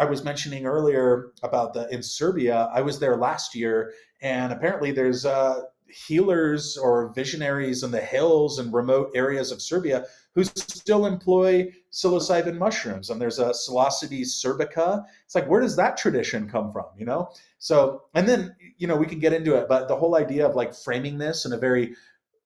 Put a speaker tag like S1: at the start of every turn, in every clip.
S1: I was mentioning earlier about in Serbia, I was there last year, and apparently there's healers or visionaries in the hills and remote areas of Serbia who still employ psilocybin mushrooms. And there's a Psilocybe cervica. It's like, where does that tradition come from? So, and then, we can get into it, but the whole idea of like framing this in a very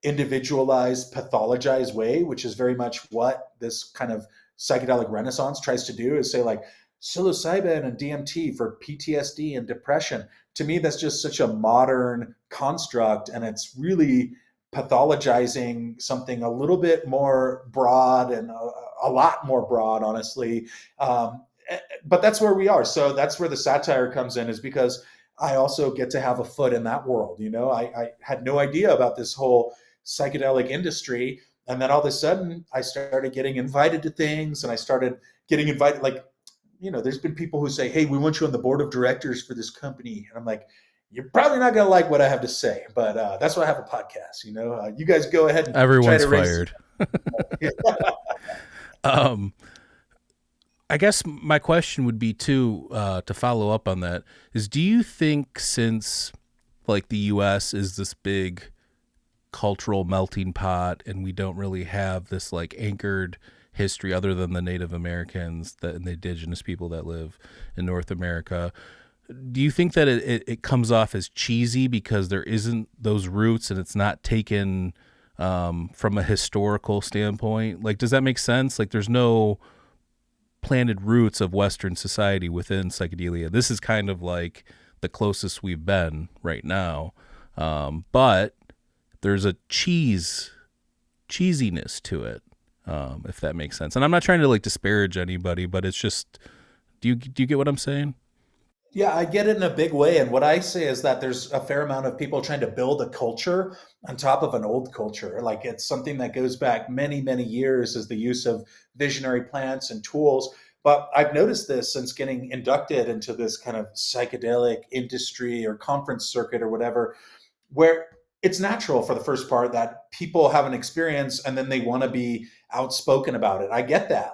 S1: individualized, pathologized way, which is very much what this kind of psychedelic renaissance tries to do, is say like psilocybin and DMT for PTSD and depression. To me, that's just such a modern construct, and it's really pathologizing something a little bit more broad and a lot more broad, honestly. But that's where we are. So that's where the satire comes in, is because I also get to have a foot in that world. I had no idea about this whole psychedelic industry. And then all of a sudden, I started getting invited to things, and I started getting invited. Like, there's been people who say, "Hey, we want you on the board of directors for this company." And I'm like, "You're probably not going to like what I have to say, but that's why I have a podcast." You guys go ahead and try
S2: Everyone's
S1: to raise.
S2: fired. um, I guess my question would be too, to follow up on that, is do you think, since like the U.S. is this big cultural melting pot and we don't really have this like anchored history other than the Native Americans and the indigenous people that live in North America, do you think that it comes off as cheesy because there isn't those roots and it's not taken from a historical standpoint? Like, does that make sense? Like, there's no planted roots of Western society within psychedelia. This is kind of like the closest we've been right now. But there's a cheesiness to it, if that makes sense. And I'm not trying to like disparage anybody, but it's just, do you get what I'm saying?
S1: Yeah, I get it in a big way. And what I say is that there's a fair amount of people trying to build a culture on top of an old culture. Like, it's something that goes back many, many years, is the use of visionary plants and tools. But I've noticed this since getting inducted into this kind of psychedelic industry or conference circuit or whatever, where it's natural for the first part that people have an experience and then they want to be outspoken about it. I get that.